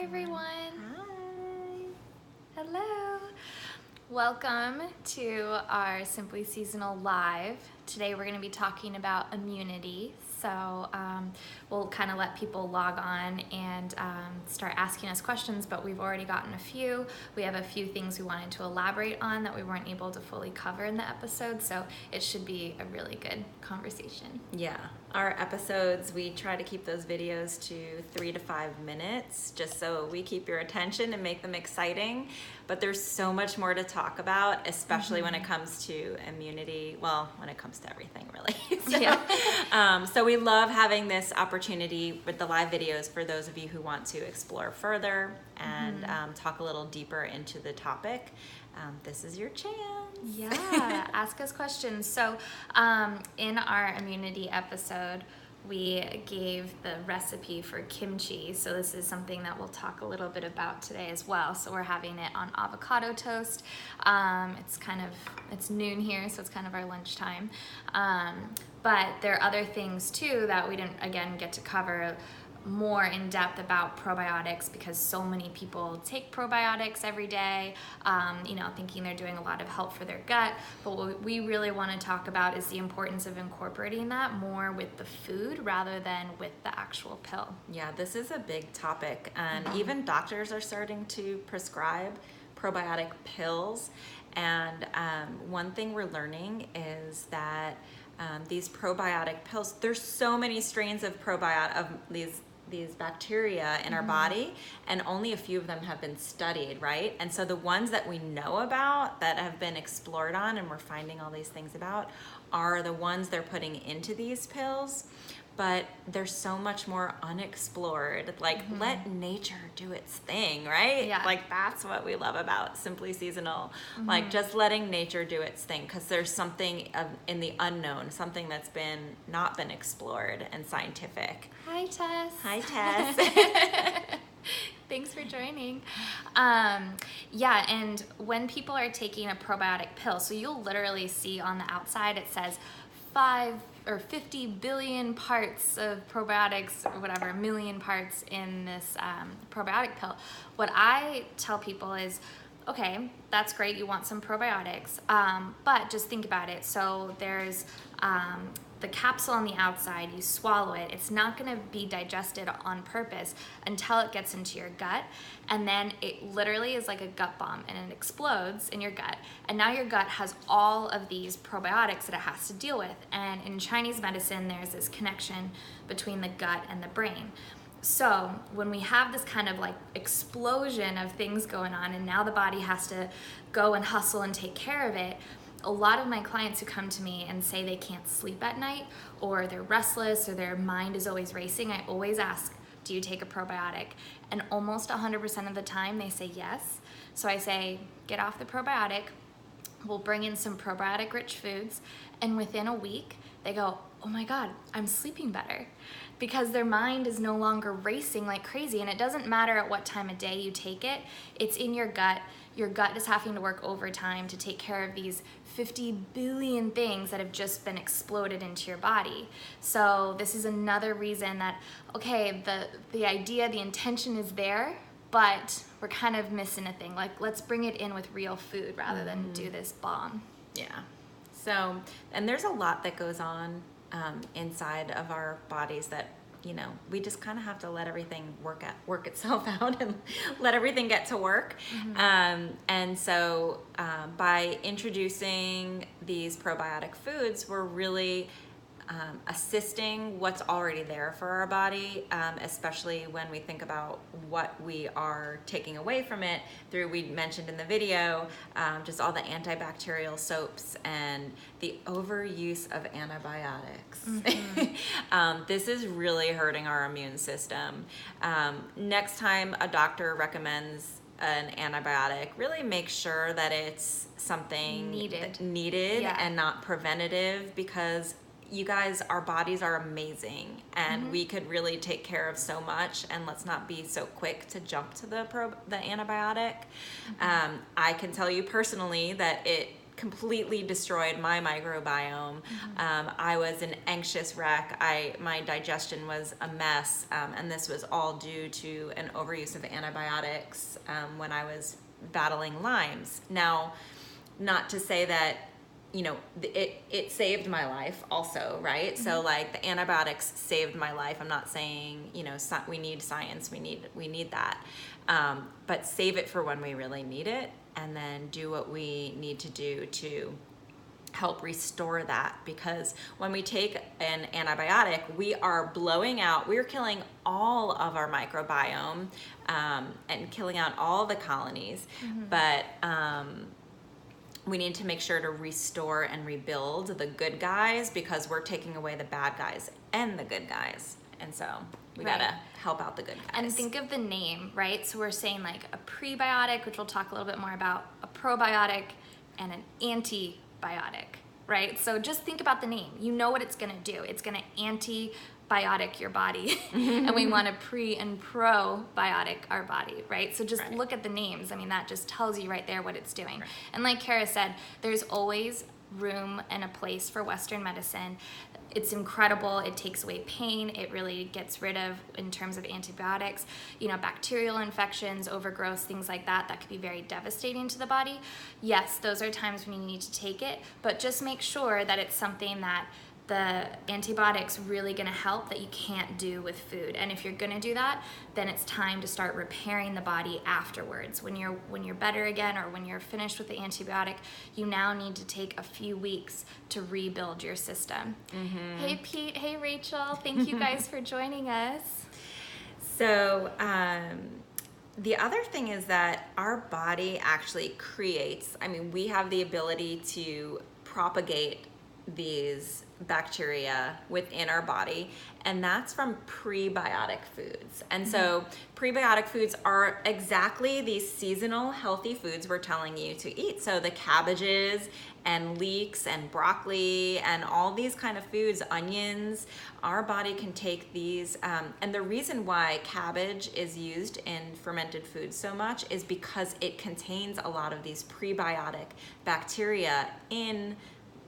everyone. Hi. Hello. Welcome to our Simply Seasonal Live. Today we're going to be talking about immunity. So we'll kind of let people log on and start asking us questions, but we've already gotten a few. We have a few things we wanted to elaborate on that we weren't able to fully cover in the episode, so it should be a really good conversation. Yeah, our episodes, we try to keep those videos to 3 to 5 minutes, just so we keep your attention and make them exciting. But there's so much more to talk about, especially when it comes to immunity. Well, when it comes to everything, really. So we love having this opportunity with the live videos for those of you who want to explore further and talk a little deeper into the topic. This is your chance. Yeah, ask us questions. So in our immunity episode, we gave the recipe for kimchi. So this is something that we'll talk a little bit about today as well. So we're having it on avocado toast. It's noon here, so it's kind of our lunchtime. But there are other things too that we didn't, again, get to cover more in depth about probiotics, because so many people take probiotics every day, thinking they're doing a lot of help for their gut. But what we really want to talk about is the importance of incorporating that more with the food rather than with the actual pill. Yeah, this is a big topic, and even doctors are starting to prescribe probiotic pills. And one thing we're learning is that these probiotic pills, there's so many strains of these bacteria in our body, and only a few of them have been studied, right? And so the ones that we know about that have been explored on and we're finding all these things about are the ones they're putting into these pills. But there's so much more unexplored. Like, let nature do its thing, right? Yeah. Like, that's what we love about Simply Seasonal. Like, just letting nature do its thing, because there's something in the unknown, something that's not been explored and scientific. Hi, Tess. Hi, Tess. Thanks for joining. And when people are taking a probiotic pill, so you'll literally see on the outside it says 5 or 50 billion parts of probiotics, or whatever, million parts in this probiotic pill. What I tell people is, okay, that's great, you want some probiotics, but just think about it. So there's the capsule on the outside, you swallow it, it's not gonna be digested on purpose until it gets into your gut, and then it literally is like a gut bomb, and it explodes in your gut, and now your gut has all of these probiotics that it has to deal with. And in Chinese medicine, there's this connection between the gut and the brain. So when we have this kind of like explosion of things going on, and now the body has to go and hustle and take care of it, a lot of my clients who come to me and say they can't sleep at night, or they're restless, or their mind is always racing, I always ask, do you take a probiotic? And almost 100% of the time they say yes. So I say, get off the probiotic, we'll bring in some probiotic rich foods, and within a week they go, oh my God, I'm sleeping better, because their mind is no longer racing like crazy. And it doesn't matter at what time of day you take it, it's in your gut. Your gut is having to work overtime to take care of these 50 billion things that have just been exploded into your body. So this is another reason that, okay, the idea, the intention is there, but we're kind of missing a thing. Like, let's bring it in with real food rather than do this bomb. Yeah. So, and there's a lot that goes on inside of our bodies that, we just kind of have to let everything work itself out and let everything get to work. And so by introducing these probiotic foods, we're really assisting what's already there for our body, especially when we think about what we are taking away from it through, we mentioned in the video, just all the antibacterial soaps and the overuse of antibiotics. This is really hurting our immune system. Next time a doctor recommends an antibiotic, really make sure that it's something needed Yeah. and not preventative, because you guys, our bodies are amazing, and we could really take care of so much, and let's not be so quick to jump to the antibiotic. I can tell you personally that it completely destroyed my microbiome. I was an anxious wreck. My digestion was a mess, and this was all due to an overuse of antibiotics when I was battling Lyme's. Now, not to say that, you know, it saved my life also, right? So like the antibiotics saved my life. I'm not saying, you know, we need science, we need that, but save it for when we really need it, and then do what we need to do to help restore that. Because when we take an antibiotic, we are we're killing all of our microbiome, and killing out all the colonies, but we need to make sure to restore and rebuild the good guys, because we're taking away the bad guys and the good guys. And so we gotta help out the good guys. And think of the name, right? So we're saying like a prebiotic, which we'll talk a little bit more about, a probiotic, and an antibiotic, right? So just think about the name. You know what it's gonna do. It's gonna antibiotic your body, and we want to pre and probiotic our body, right? So just look at the names. I mean, that just tells you right there what it's doing. And like Kara said, there's always room and a place for Western medicine. It's incredible. It takes away pain. It really gets rid of, in terms of antibiotics, you know, bacterial infections, overgrowth, things like that could be very devastating to the body. Yes, those are times when you need to take it, but just make sure that it's something that the antibiotics really gonna help, that you can't do with food. And if you're gonna do that, then it's time to start repairing the body afterwards. When you're better again, or when you're finished with the antibiotic, you now need to take a few weeks to rebuild your system. Hey Pete, hey Rachel, thank you guys for joining us. So the other thing is that our body actually creates, I mean, we have the ability to propagate these bacteria within our body, and that's from prebiotic foods. And so prebiotic foods are exactly these seasonal healthy foods we're telling you to eat. So the cabbages and leeks and broccoli and all these kind of foods, onions, our body can take these, and the reason why cabbage is used in fermented foods so much is because it contains a lot of these prebiotic bacteria in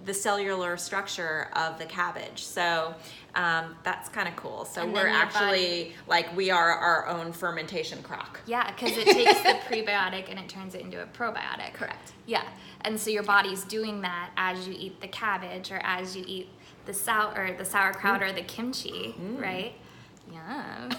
the cellular structure of the cabbage. So that's kind of cool. So we're actually like, we are our own fermentation crock. Yeah, because it takes the prebiotic and it turns it into a probiotic. Correct. Yeah, and so your body's doing that as you eat the cabbage, or as you eat the sauerkraut or the kimchi, right? Yeah.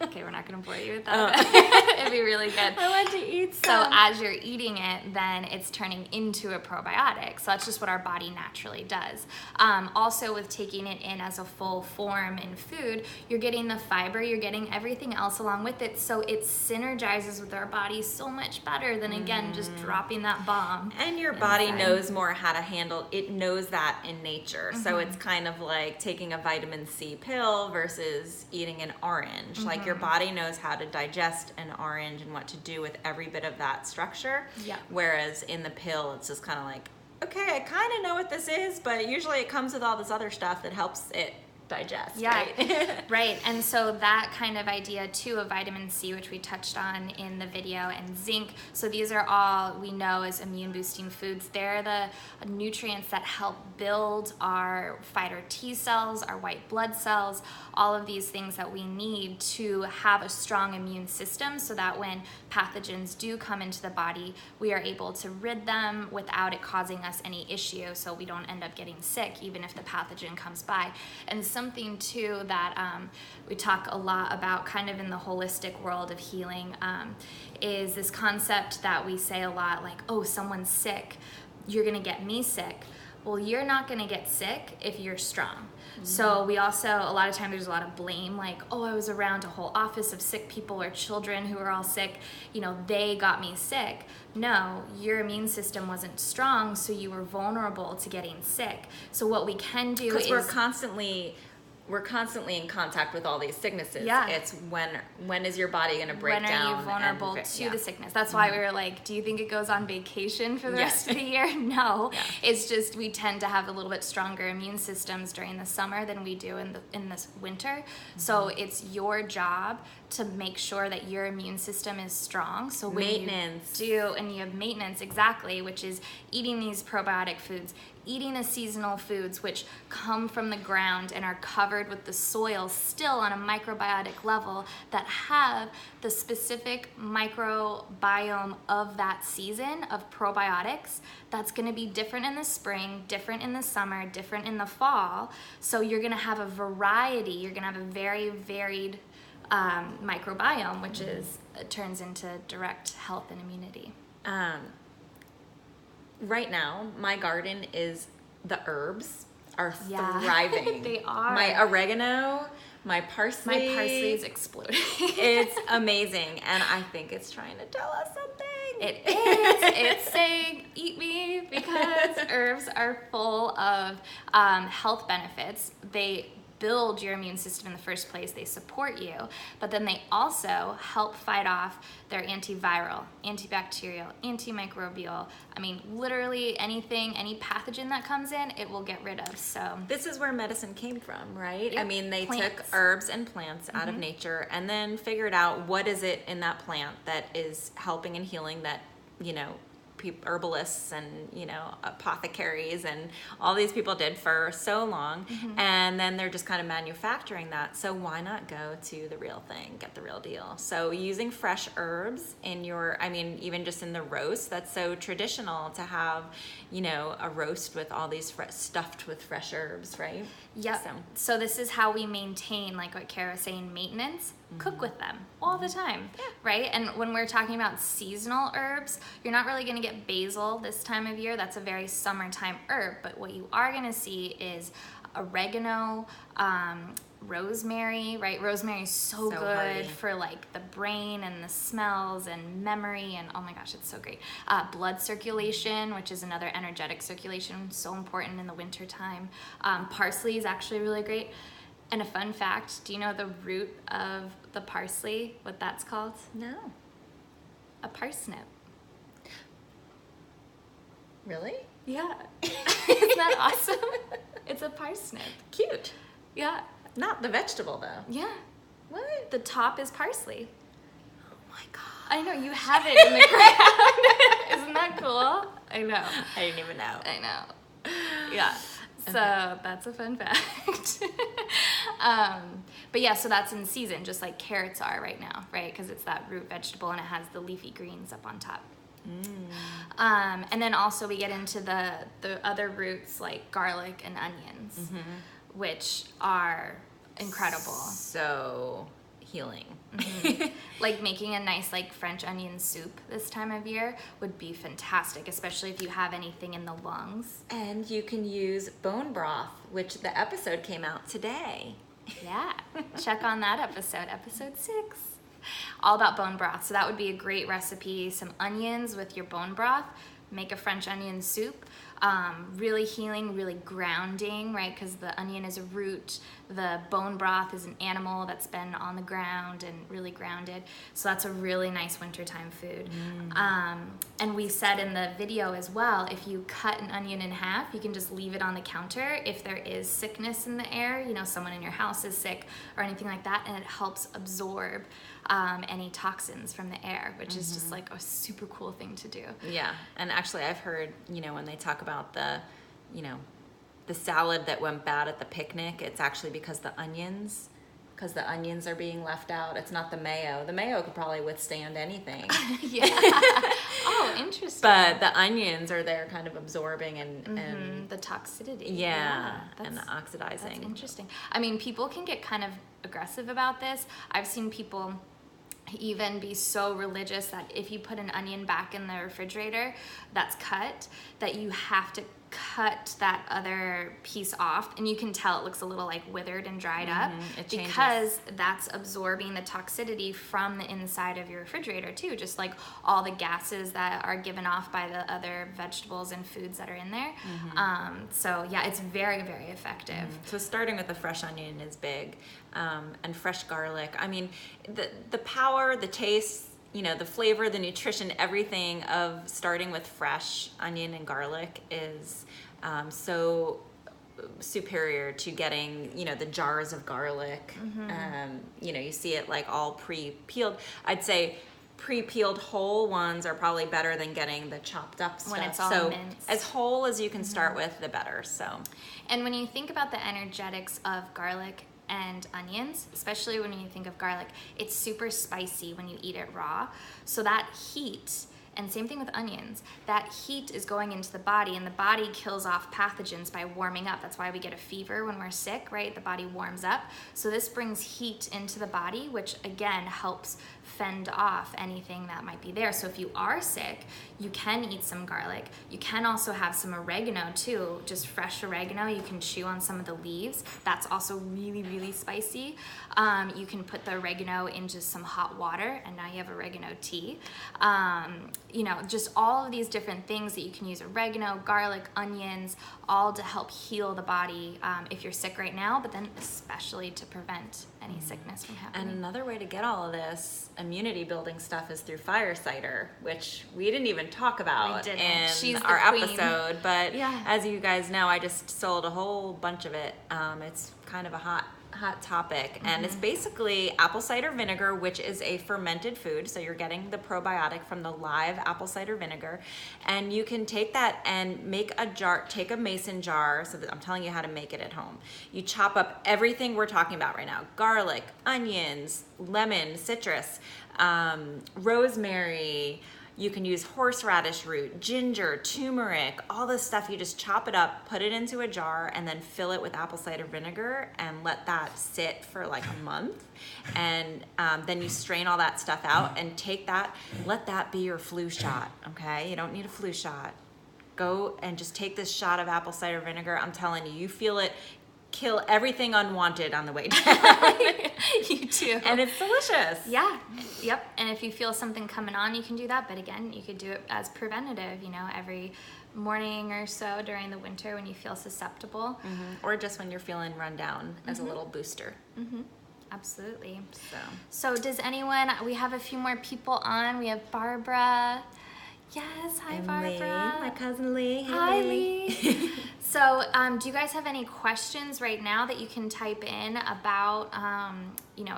Okay, we're not gonna bore you with that. It'd be really good. I want to eat some. So as you're eating it, then it's turning into a probiotic. So that's just what our body naturally does. Also, with taking it in as a full form in food, you're getting the fiber, you're getting everything else along with it. So it synergizes with our body so much better than, again, just dropping that bomb. And your body knows more how to handle it. Knows that in nature. So it's kind of like taking a vitamin C pill versus eating an orange. Like your body knows how to digest an orange and what to do with every bit of that structure. Yeah. Whereas in the pill, it's just kind of like, okay, I kind of know what this is, but usually it comes with all this other stuff that helps it digest. Yeah, right? right. And so that kind of idea too of vitamin C, which we touched on in the video, and zinc. So these are all we know as immune boosting foods. They're the nutrients that help build our fighter T cells, our white blood cells, all of these things that we need to have a strong immune system, so that when pathogens do come into the body, we are able to rid them without it causing us any issue, so we don't end up getting sick even if the pathogen comes by. And something too that we talk a lot about kind of in the holistic world of healing is this concept that we say a lot, like, oh, someone's sick, you're gonna get me sick. Well, you're not gonna get sick if you're strong. So we also, a lot of times there's a lot of blame, like, oh, I was around a whole office of sick people or children who are all sick, you know, they got me sick. No, your immune system wasn't strong, so you were vulnerable to getting sick. So what we can do is... Because we're constantly we're constantly in contact with all these sicknesses. Yeah. It's when is your body going to break down? When are you vulnerable to the sickness? That's why we were like, do you think it goes on vacation for the rest of the year? No. Yeah. It's just we tend to have a little bit stronger immune systems during the summer than we do in this winter. So it's your job to make sure that your immune system is strong. So when Maintenance. you have maintenance, exactly, which is eating these probiotic foods, eating the seasonal foods which come from the ground and are covered with the soil still on a microbiotic level that have the specific microbiome of that season of probiotics that's going to be different in the spring, different in the summer, different in the fall. So you're going to have a variety. You're going to have a very varied microbiome, which turns into direct health and immunity. Right now, my garden the herbs are Yeah. thriving. They are. My oregano, my parsley. My parsley is exploding. It's amazing, and I think it's trying to tell us something. It is. It's saying, eat me, because herbs are full of health benefits. They build your immune system in the first place. They support you, but then they also help fight off their antiviral, antibacterial, antimicrobial. I mean, literally anything, any pathogen that comes in, it will get rid of. So this is where medicine came from, right? Yep. I mean, they Plants. took herbs and plants out of nature and then figured out what is it in that plant that is helping and healing that, herbalists and apothecaries and all these people did for so long, and then they're just kind of manufacturing that. So why not go to the real thing, get the real deal? So using fresh herbs in even just in the roast, that's so traditional to have a roast with all these stuffed with fresh herbs, right? Yep. So this is how we maintain, like what Kara was saying, maintenance. Cook with them all the time, right? And when we're talking about seasonal herbs, you're not really going to get basil this time of year. That's a very summertime herb. But what you are going to see is oregano, rosemary, right? Rosemary is so good hearty. for like the brain and the smells and memory, and oh my gosh, it's so great. Blood circulation, which is another energetic circulation, so important in the winter time. Parsley is actually really great. And a fun fact, do you know the root of the parsley, what that's called? No. A parsnip. Really? Yeah. Isn't that awesome? It's a parsnip. Cute. Yeah. Not the vegetable though. Yeah. What? The top is parsley. Oh my god. I know, you have it in the ground. Isn't that cool? I know. I didn't even know. I know. Yeah. So that's a fun fact. But yeah, so that's in season, just like carrots are right now, right? Because it's that root vegetable and it has the leafy greens up on top. And then also we get into the other roots like garlic and onions, which are incredible. So healing. Like making a nice like French onion soup this time of year would be fantastic, especially if you have anything in the lungs. And you can use bone broth, which the episode came out today. Yeah, check on that episode 6. All about bone broth. So that would be a great recipe. Some onions with your bone broth. Make a French onion soup. Really healing, really grounding, right? Because the onion is a root. The bone broth is an animal that's been on the ground and really grounded. So that's a really nice wintertime food. And we said in the video as well, if you cut an onion in half, you can just leave it on the counter if there is sickness in the air, someone in your house is sick or anything like that, and it helps absorb any toxins from the air, which is just like a super cool thing to do. Yeah, and actually I've heard, when they talk about the salad that went bad at the picnic, it's actually because the onions are being left out. It's not the mayo. The mayo could probably withstand anything. Yeah. Oh, interesting. But the onions are there kind of absorbing and the toxicity. Yeah, and the oxidizing. That's interesting. I mean, people can get kind of aggressive about this. I've seen people even be so religious that if you put an onion back in the refrigerator that's cut, that you have to cut that other piece off, and you can tell it looks a little like withered and dried up It changes. because that's absorbing the toxicity from the inside of your refrigerator too, just like all the gases that are given off by the other vegetables and foods that are in there. So yeah, it's very, very effective. So starting with the fresh onion is big, and fresh garlic. I mean, the power, the taste, the flavor, the nutrition, everything of starting with fresh onion and garlic is so superior to getting, the jars of garlic. You see it like all pre-peeled. I'd say pre-peeled whole ones are probably better than getting the chopped up stuff. When it's all so minced. as whole as you can start with, the better. So, and when you think about the energetics of garlic and onions, especially when you think of garlic, it's super spicy when you eat it raw. So that heat, and same thing with onions, that heat is going into the body, and the body kills off pathogens by warming up. That's why we get a fever when we're sick, right? The body warms up. So this brings heat into the body, which again helps fend off anything that might be there. So if you are sick, you can eat some garlic. You can also have some oregano too, just fresh oregano. You can chew on some of the leaves. That's also really, really spicy. You can put the oregano into some hot water, and now you have oregano tea. Just all of these different things that you can use: oregano, garlic, onions, all to help heal the body if you're sick right now, but then especially to prevent any sickness from happening. and another way to get all of this immunity building stuff is through fire cider, which we didn't even talk about in She's the our queen. episode. But Yeah. as you guys know, I just sold a whole bunch of it. It's kind of a hot topic, and it's basically apple cider vinegar, which is a fermented food. So you're getting the probiotic from the live apple cider vinegar, and you can take that and make a jar, take a mason jar. So that I'm telling you how to make it at home. You chop up everything we're talking about right now: garlic, onions, lemon, citrus, rosemary. You can use horseradish root, ginger, turmeric, all this stuff. You just chop it up, put it into a jar, and then fill it with apple cider vinegar and let that sit for like a month. And then you strain all that stuff out and take that, let that be your flu shot, okay? You don't need a flu shot. Go and just take this shot of apple cider vinegar. I'm telling you, you feel it kill everything unwanted on the way down. You too. And it's delicious. Yeah. Yep. And if you feel something coming on, you can do that. But again, you could do it as preventative, every morning or so during the winter when you feel susceptible. Or just when you're feeling run down as a little booster. Absolutely. So So does anyone, we have a few more people on. We have Barbara. Yes. Hi, and Barbara. Lee, my cousin Lee. Hey, Hi, Lee. So, do you guys have any questions right now that you can type in about,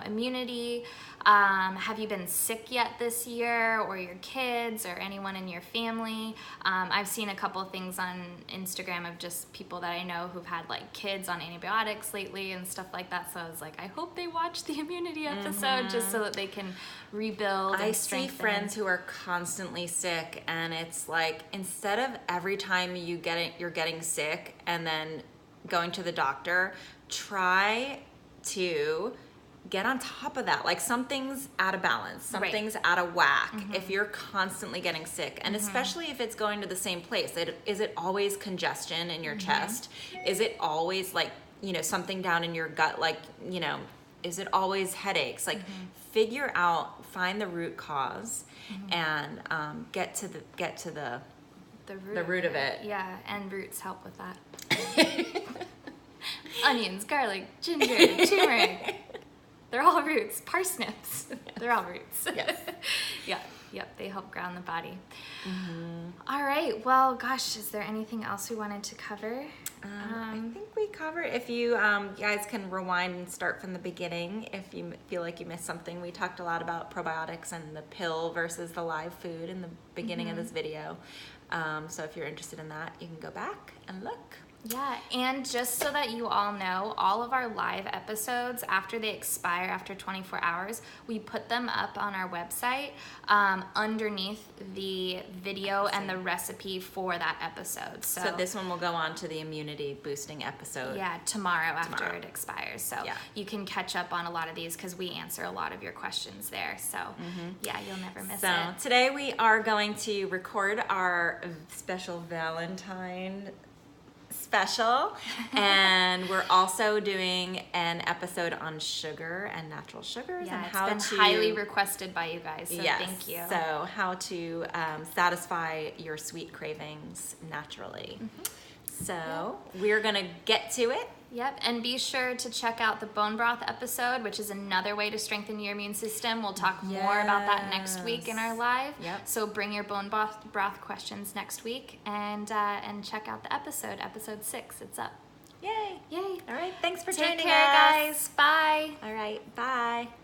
immunity? Have you been sick yet this year, or your kids, or anyone in your family? I've seen a couple of things on Instagram of just people that I know who've had like kids on antibiotics lately and stuff like that. So I was like, I hope they watch the immunity episode just so that they can rebuild I and see strengthen. friends who are constantly sick, and it's like instead of every time you're getting sick and then going to the doctor, try to get on top of that. Like something's out of balance, something's out of whack if you're constantly getting sick, and especially if it's going to the same place. Is it always congestion in your chest? Is it always like, something down in your gut? Like, is it always headaches? Like figure out, find the root cause and get to the root of it. Yeah, and roots help with that. Onions, garlic, ginger, turmeric. They're all roots. Parsnips. They're all roots. Yes. Yep, they help ground the body. All right, well, gosh, is there anything else we wanted to cover? I think we covered. If you guys can rewind and start from the beginning, if you feel like you missed something, we talked a lot about probiotics and the pill versus the live food in the beginning of this video. So if you're interested in that, you can go back and look. Yeah, and just so that you all know, all of our live episodes, after they expire after 24 hours, we put them up on our website underneath the video and the recipe for that episode. So this one will go on to the immunity boosting episode. Yeah, tomorrow after it expires. So you can catch up on a lot of these because we answer a lot of your questions there. So yeah, you'll never miss it. So today we are going to record our special Valentine special. And we're also doing an episode on sugar and natural sugars and how it's been to highly requested by you guys, so yes, thank you. so how to satisfy your sweet cravings naturally. So we're gonna get to it. Yep, and be sure to check out the bone broth episode, which is another way to strengthen your immune system. We'll talk more about that next week in our live. Yep. So bring your bone broth questions next week, and check out the episode 6. It's up. Yay! Yay! All right, thanks for Take joining care, us. guys. Bye. All right, bye.